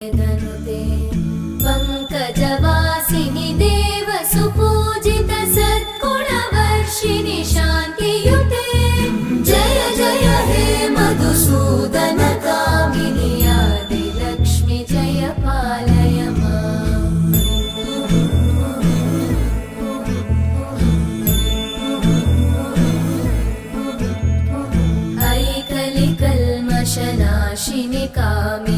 धनुते पंकजवासिनि देव सुपूजित सद्गुणवर्षिणि शान्तियुते जय जय हे मधुसूदन कामिनि आदिलक्ष्मि जय पालय माम्। ऐकलिकल्मषनाशिनि कामिनि